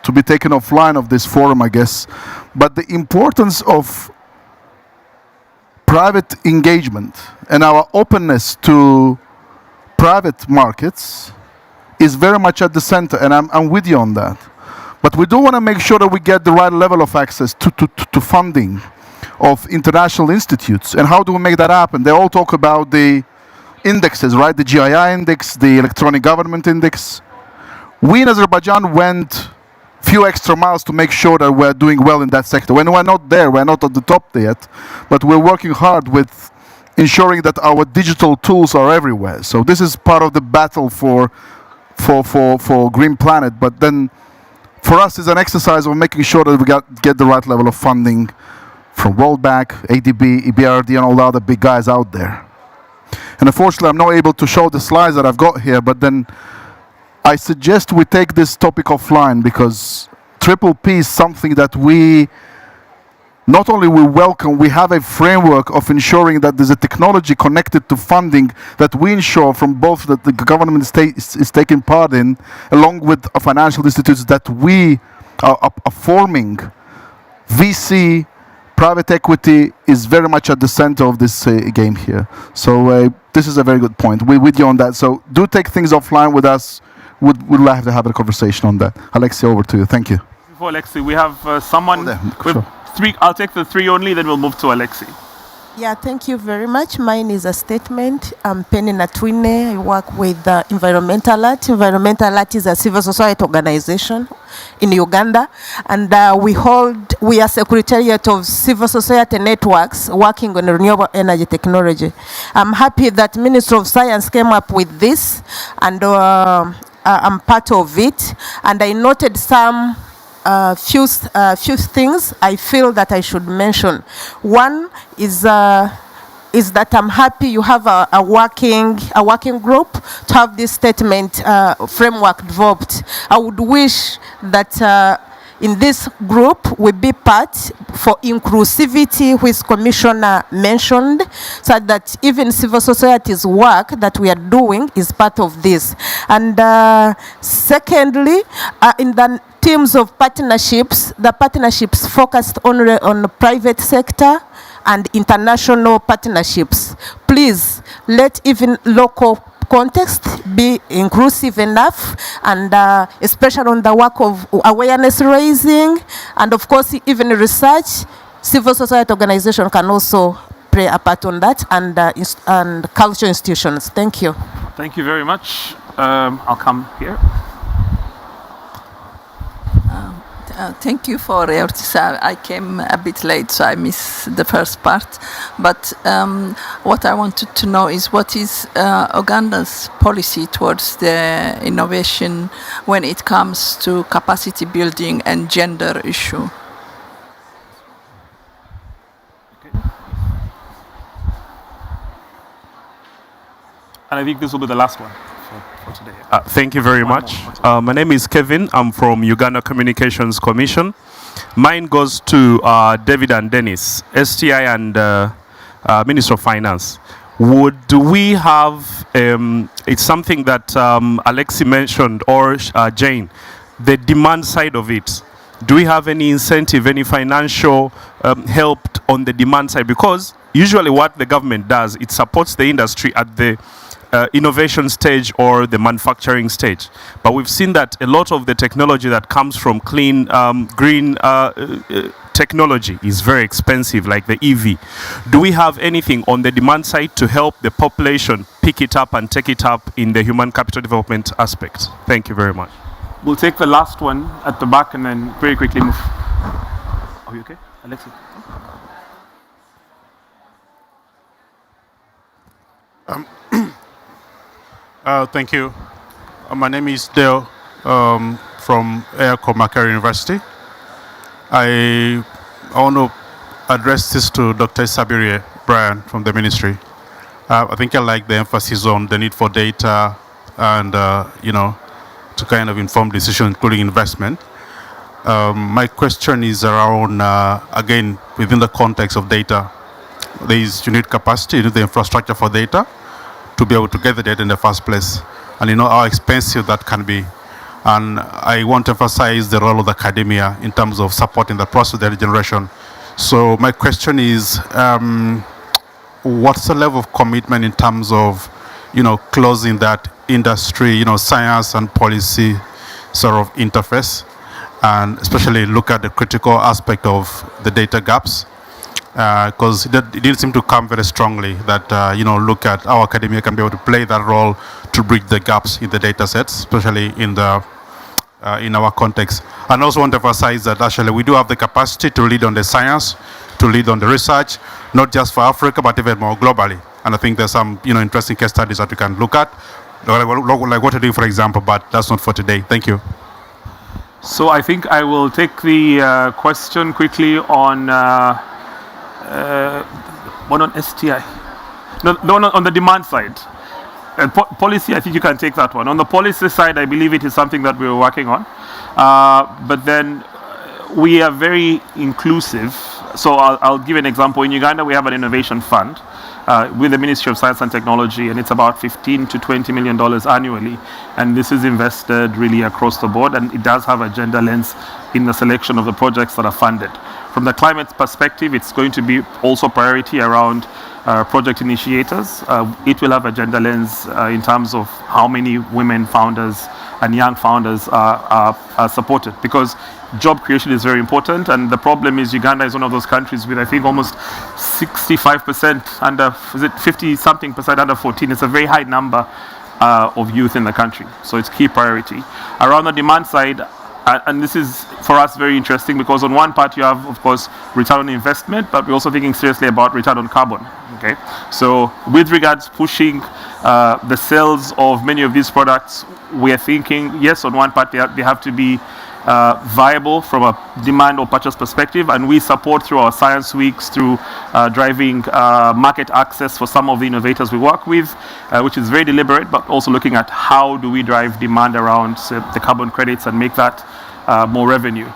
[SPEAKER 6] to be taken offline of this forum, I guess. But the importance of private engagement and our openness to private markets is very much at the center, and I'm with you on that. But we do want to make sure that we get the right level of access to funding of international institutes. And how do we make that happen? They all talk about the indexes, right? The GII index, the electronic government index. We in Azerbaijan went few extra miles to make sure that we're doing well in that sector. When we're not there, we're not at the top yet, but we're working hard with ensuring that our digital tools are everywhere. So this is part of the battle for Green Planet. But then for us, it's an exercise of making sure that we get the right level of funding from World Bank, ADB, EBRD, and all the other big guys out there. And unfortunately, I'm not able to show the slides that I've got here, but then I suggest we take this topic offline because triple P is something that we not only we welcome, we have a framework of ensuring that there's a technology connected to funding that we ensure from both that the government is taking part in, along with financial institutes that we are forming. VC, private equity is very much at the center of this game here. So this is a very good point. We're with you on that. So do take things offline with us. We'd like to have a conversation on that. Alexis, over to you. Thank you.
[SPEAKER 2] Before Alexis, we have someone with three. I'll take the three only, then we'll move to Alexis.
[SPEAKER 9] Yeah, thank you very much. Mine is a statement. I'm Penny Natwine. I work with Environmental Art. Environmental Art is a civil society organization in Uganda, and we are Secretariat of Civil Society Networks working on renewable energy technology. I'm happy that Ministry of Science came up with this, and I'm part of it. And I noted some few things I feel that I should mention. One is that I'm happy you have a working group to have this statement framework developed. I would wish that in this group we be part for inclusivity, which Commissioner mentioned, so that even civil society's work that we are doing is part of this. And secondly, in the teams of partnerships, the partnerships focused only on the private sector and international partnerships. Please let even local context be inclusive enough, and especially on the work of awareness raising, and of course even research. Civil society organization can also play a part on that, and cultural institutions. Thank you.
[SPEAKER 2] Thank you very much. I'll come here.
[SPEAKER 10] Thank you for your I came a bit late, so I missed the first part. But what I wanted to know is what is Uganda's policy towards the innovation when it comes to capacity building and gender issue?
[SPEAKER 2] And I think this will be the last one for today.
[SPEAKER 11] Thank you very much. My name is Kevin. I'm from Uganda Communications Commission. Mine goes to David and Denis, STI and Minister of Finance. Would we have, it's something that Alexis mentioned, or Jain, the demand side of it. Do we have any incentive, any financial help on the demand side? Because usually what the government does, it supports the industry at the innovation stage or the manufacturing stage. But we've seen that a lot of the technology that comes from clean, green technology is very expensive, like the EV. Do we have anything on the demand side to help the population pick it up and take it up in the human capital development aspect? Thank you very much.
[SPEAKER 2] We'll take the last one at the back and then very quickly move. Are you okay, Alexis?
[SPEAKER 12] Thank you. My name is Dale from Makere University. I want to address this to Dr. Isabirye Brian from the ministry. I think I like the emphasis on the need for data and, to kind of inform decisions, including investment. My question is around, again, within the context of data. You need capacity, you need the infrastructure for data to be able to get the data in the first place. And you know how expensive that can be. And I want to emphasize the role of academia in terms of supporting the process of data generation. So my question is, what's the level of commitment in terms of, closing that industry, science and policy sort of interface, and especially look at the critical aspect of the data gaps? Because it didn't seem to come very strongly that, look at how academia can be able to play that role to bridge the gaps in the data sets, especially in our context. And also want to emphasize that actually we do have the capacity to lead on the science, to lead on the research, not just for Africa, but even more globally. And I think there's some, interesting case studies that we can look at, like what to do, for example, but that's not for today. Thank you.
[SPEAKER 2] So I think I will take the question quickly on one on STI. No, on the demand side. Policy, I think you can take that one. On the policy side, I believe it is something that we're working on. But then we are very inclusive. So I'll give an example. In Uganda, we have an innovation fund with the Ministry of Science and Technology, and it's about $15 to $20 million annually. And this is invested really across the board, and it does have a gender lens in the selection of the projects that are funded. From the climate perspective, it's going to be also priority around project initiators. It will have a gender lens in terms of how many women founders and young founders are supported, because job creation is very important. And the problem is Uganda is one of those countries with, I think, almost 65% under, is it 50-something% under 14? It's a very high number of youth in the country. So it's key priority. Around the demand side, and this is for us very interesting, because on one part you have, of course, return on investment, but we're also thinking seriously about return on carbon. Okay, so with regards pushing the sales of many of these products, we are thinking, yes, on one part they have to be viable from a demand or purchase perspective, and we support through our science weeks, through driving market access for some of the innovators we work with, which is very deliberate, but also looking at how do we drive demand around the carbon credits and make that more revenue.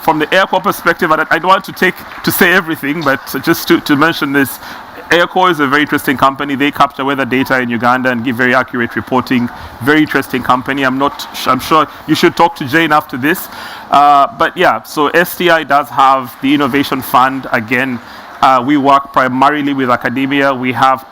[SPEAKER 2] From the aircore perspective, I don't want to say everything, but just to mention this, Aircore is a very interesting company. They capture weather data in Uganda and give very accurate reporting. Very interesting company. I'm sure you should talk to Jain after this. But yeah, so STI does have the Innovation Fund. Again, we work primarily with academia. We have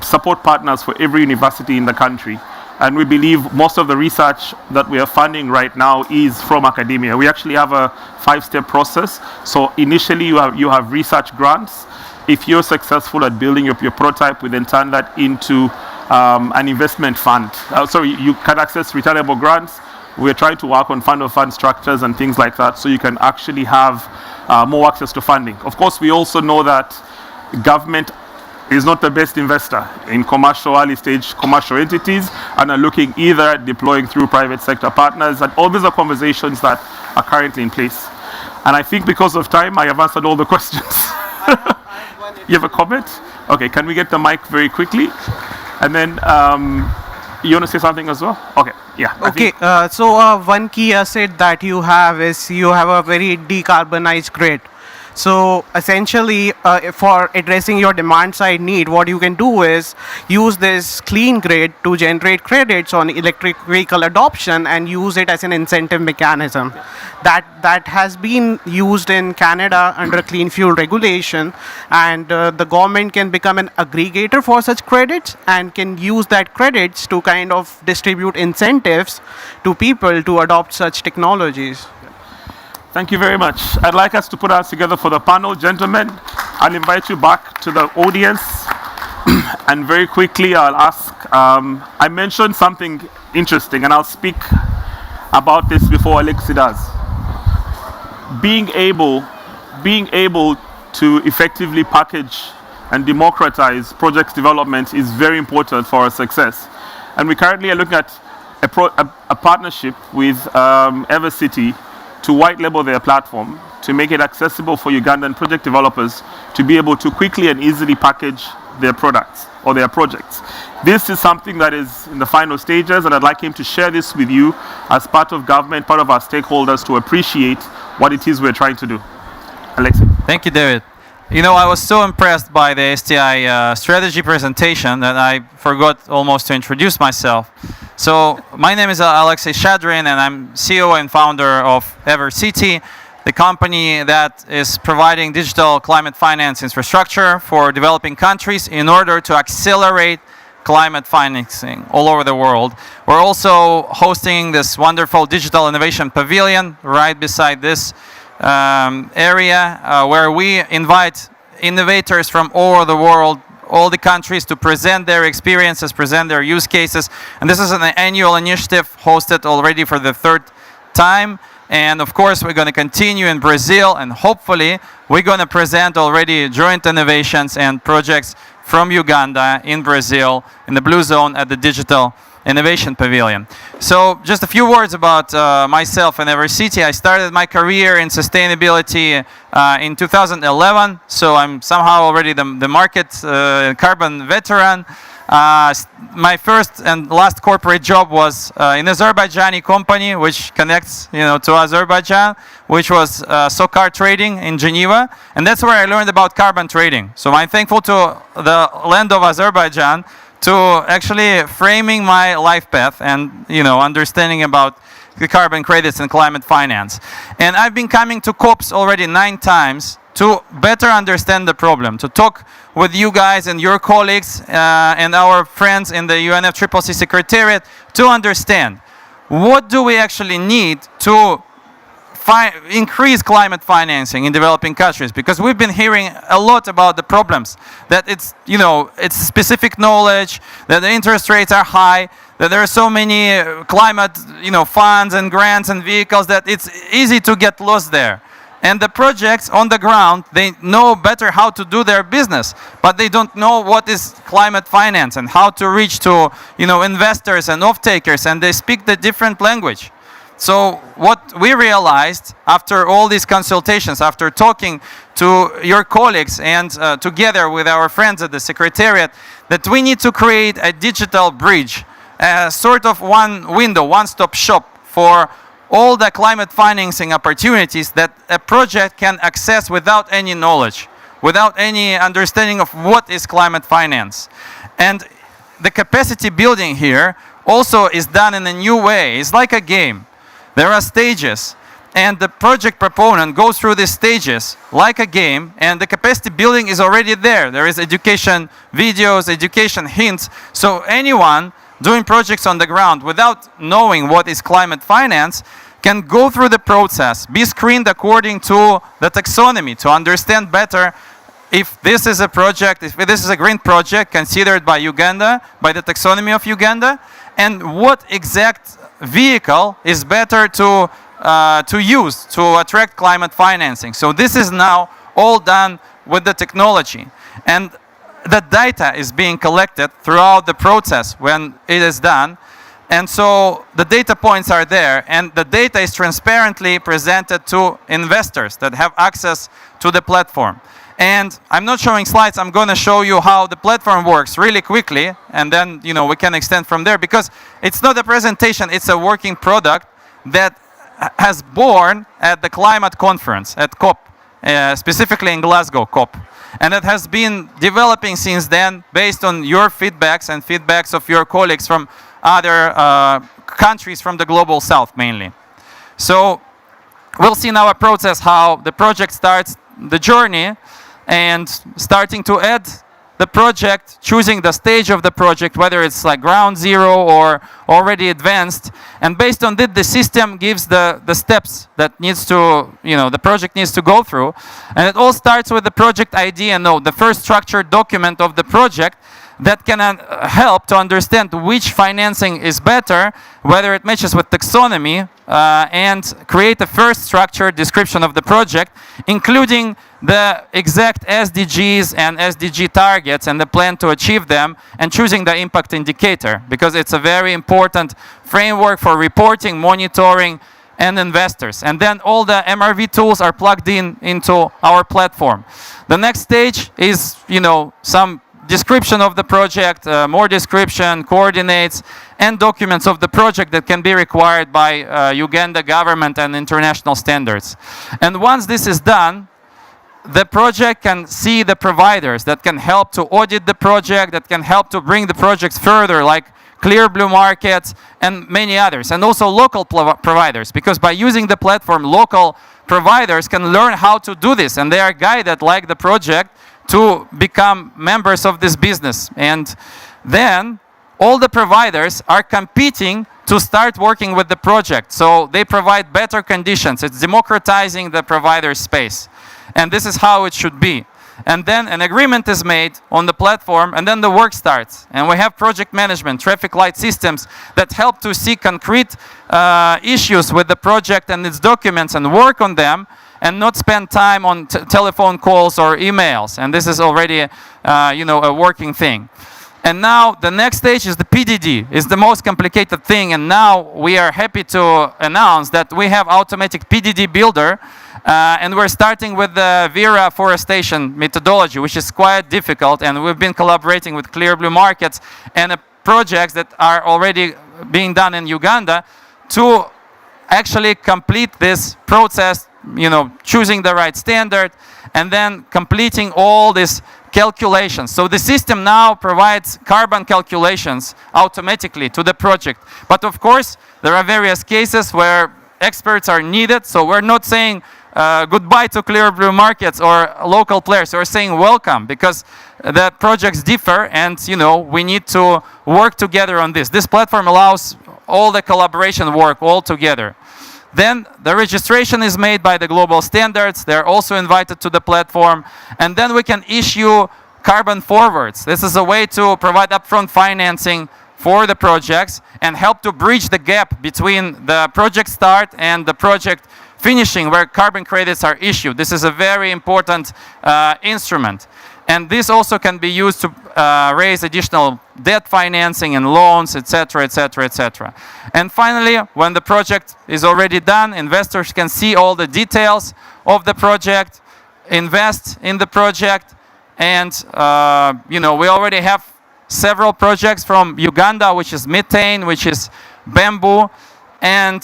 [SPEAKER 2] support partners for every university in the country. And we believe most of the research that we are funding right now is from academia. We actually have a 5-step process. So initially you have research grants. If you're successful at building up your prototype, we then turn that into an investment fund. So you can access returnable grants. We're trying to work on fund-of-fund structures and things like that, so you can actually have more access to funding. Of course, we also know that government is not the best investor in commercial, early stage commercial entities, and are looking either at deploying through private sector partners, and all these are conversations that are currently in place. And I think because of time, I have answered all the questions. You have a comment? Okay, can we get the mic very quickly? And then you want to say something as well? Okay, yeah.
[SPEAKER 4] Okay, so one key asset that you have is you have a very decarbonized grid. So essentially, for addressing your demand side need, what you can do is use this clean grid to generate credits on electric vehicle adoption and use it as an incentive mechanism. That has been used in Canada under clean fuel regulation, and the government can become an aggregator for such credits and can use that credits to kind of distribute incentives to people to adopt such technologies.
[SPEAKER 2] Thank you very much. I'd like us to put ours together for the panel. Gentlemen, I'll invite you back to the audience. And very quickly, I'll ask, I mentioned something interesting, and I'll speak about this before Alexis does. Being able to effectively package and democratize project development is very important for our success. And we currently are looking at a partnership with Evercity to white label their platform, to make it accessible for Ugandan project developers to be able to quickly and easily package their products or their projects. This is something that is in the final stages, and I'd like him to share this with you as part of government, part of our stakeholders, to appreciate what it is we're trying to do. Alexis.
[SPEAKER 3] Thank you, David. You know, I was so impressed by the STI strategy presentation that I forgot almost to introduce myself. So my name is Alexis Shadrin, and I'm CEO and founder of Evercity, the company that is providing digital climate finance infrastructure for developing countries in order to accelerate climate financing all over the world. We're also hosting this wonderful digital innovation pavilion right beside this area where we invite innovators from all over the world, all the countries, to present their experiences, present their use cases. And this is an annual initiative hosted already for the 3rd time. And of course, we're going to continue in Brazil, and hopefully we're going to present already joint innovations and projects from Uganda in Brazil in the Blue Zone at the Digital Innovation Pavilion. So just a few words about myself and Evercity. I started my career in sustainability in 2011, so I'm somehow already the market carbon veteran. My first and last corporate job was in Azerbaijani company, which connects, to Azerbaijan, which was SOCAR Trading in Geneva, and that's where I learned about carbon trading. So I'm thankful to the land of Azerbaijan to actually framing my life path and understanding about the carbon credits and climate finance. And I've been coming to COPs already 9 times to better understand the problem, to talk with you guys and your colleagues and our friends in the UNFCCC Secretariat to understand what do we actually need to increase climate financing in developing countries, because we've been hearing a lot about the problems, that it's specific knowledge, that the interest rates are high, that there are so many climate funds and grants and vehicles that it's easy to get lost there. And the projects on the ground, they know better how to do their business, but they don't know what is climate finance and how to reach to investors and off-takers, and they speak the different language. So what we realized after all these consultations, after talking to your colleagues and together with our friends at the Secretariat, that we need to create a digital bridge, a sort of one window, one-stop shop for all the climate financing opportunities that a project can access without any knowledge, without any understanding of what is climate finance. And the capacity building here also is done in a new way. It's like a game. There are stages, and the project proponent goes through these stages like a game, and the capacity building is already there. There is education videos, education hints, so anyone doing projects on the ground without knowing what is climate finance can go through the process, be screened according to the taxonomy to understand better if this is a project, if this is a green project considered by Uganda, by the taxonomy of Uganda, and what exact vehicle is better to use to attract climate financing. So this is now all done with the technology. And the data is being collected throughout the process when it is done. And so the data points are there, and the data is transparently presented to investors that have access to the platform. And I'm not showing slides, I'm going to show you how the platform works really quickly, and then we can extend from there, because it's not a presentation, it's a working product that has born at the climate conference at COP, specifically in Glasgow COP. And it has been developing since then based on your feedbacks and feedbacks of your colleagues from other countries from the global south mainly. So we'll see now a process how the project starts the journey and starting to add the project, choosing the stage of the project, whether it's like ground zero or already advanced. And based on that, the system gives the steps that needs to, the project needs to go through. And it all starts with the project idea node, the first structured document of the project that can help to understand which financing is better, whether it matches with taxonomy, and create a first structured description of the project, including the exact SDGs and SDG targets and the plan to achieve them, and choosing the impact indicator, because it's a very important framework for reporting, monitoring, and investors. And then all the MRV tools are plugged into our platform. The next stage is, some description of the project, more description, coordinates, and documents of the project that can be required by Uganda government and international standards. And once this is done, the project can see the providers that can help to audit the project, that can help to bring the projects further, like ClearBlue markets and many others, and also local providers, because by using the platform, local providers can learn how to do this, and they are guided, like the project, to become members of this business. And then all the providers are competing to start working with the project. So they provide better conditions. It's democratizing the provider space. And this is how it should be. And then an agreement is made on the platform, and then the work starts. And we have project management, traffic light systems that help to see concrete issues with the project and its documents and work on them, and not spend time on telephone calls or emails. And this is already, a working thing. And now the next stage is the PDD. It's the most complicated thing. And now we are happy to announce that we have automatic PDD builder. And we're starting with the Vera forestation methodology, which is quite difficult. And we've been collaborating with ClearBlue markets and projects that are already being done in Uganda to actually complete this process, choosing the right standard, and then completing all these calculations. So the system now provides carbon calculations automatically to the project. But of course, there are various cases where experts are needed. So we're not saying goodbye to ClearBlue markets or local players. We're saying welcome, because the projects differ, and we need to work together on this. This platform allows all the collaboration work all together. Then the registration is made by the global standards. They're also invited to the platform. And then we can issue carbon forwards. This is a way to provide upfront financing for the projects and help to bridge the gap between the project start and the project finishing, where carbon credits are issued. This is a very important instrument. And this also can be used to raise additional debt financing and loans, etc., etc., etc. And finally, when the project is already done, investors can see all the details of the project, invest in the project, and we already have several projects from Uganda, which is methane, which is bamboo. And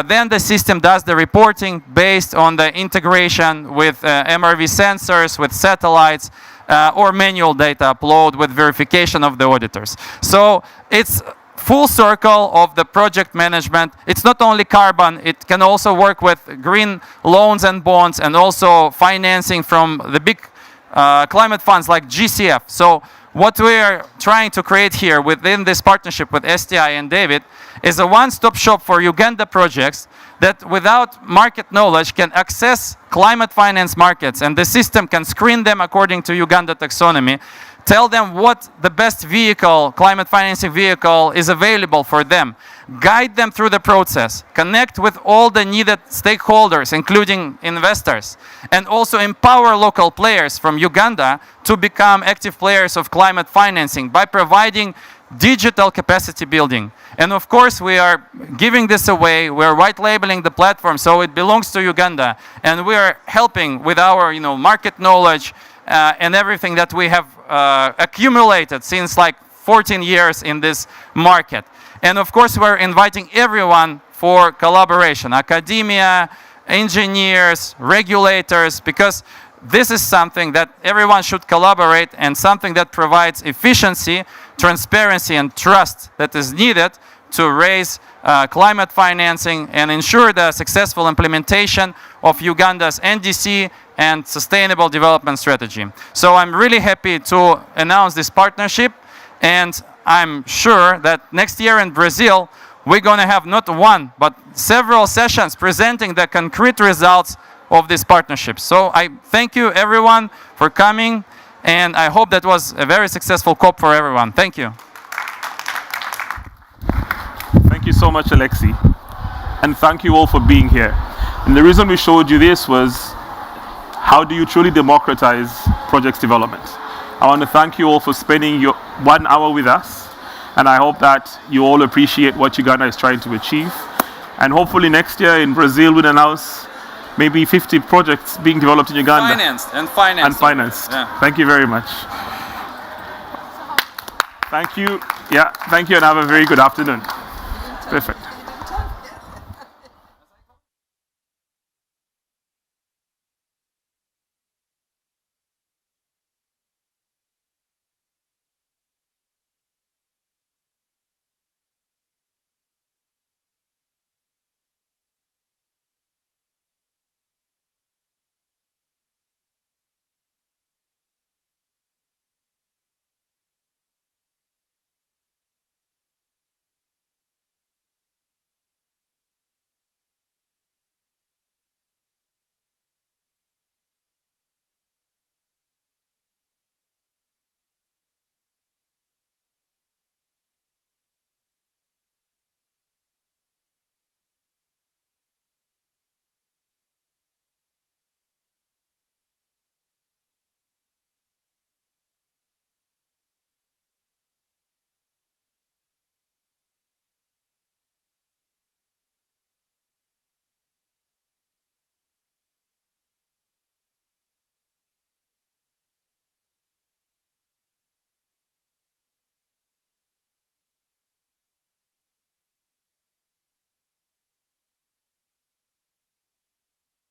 [SPEAKER 3] then the system does the reporting based on the integration with MRV sensors, with satellites, or manual data upload with verification of the auditors. So it's full circle of the project management. It's not only carbon, it can also work with green loans and bonds, and also financing from the big climate funds like GCF. So what we are trying to create here within this partnership with STI and David is a one-stop shop for Uganda projects that without market knowledge can access climate finance markets, and the system can screen them according to Uganda taxonomy, tell them what the best vehicle, climate financing vehicle, is available for them, guide them through the process, connect with all the needed stakeholders, including investors, and also empower local players from Uganda to become active players of climate financing by providing digital capacity building. And of course, we are giving this away. We're white labeling the platform, so it belongs to Uganda, and we are helping with our market knowledge and everything that we have accumulated since like 14 years in this market. And of course, we're inviting everyone for collaboration, academia, engineers, regulators, because this is something that everyone should collaborate, and something that provides efficiency, transparency, and trust that is needed to raise climate financing and ensure the successful implementation of Uganda's NDC and Sustainable Development Strategy. So I'm really happy to announce this partnership, and I'm sure that next year in Brazil, we're going to have not one, but several sessions presenting the concrete results of this partnership. So I thank you everyone for coming, and I hope that was a very successful COP for everyone. Thank you.
[SPEAKER 2] Thank you so much, Alexis. And thank you all for being here. And the reason we showed you this was, how do you truly democratize projects development? I want to thank you all for spending your 1 hour with us. And I hope that you all appreciate what Uganda is trying to achieve. And hopefully next year in Brazil, we'll announce maybe 50 projects being developed in Uganda.
[SPEAKER 3] Financed.
[SPEAKER 2] Yeah. Thank you very much. Thank you. Yeah, thank you, and have a very good afternoon. Perfect.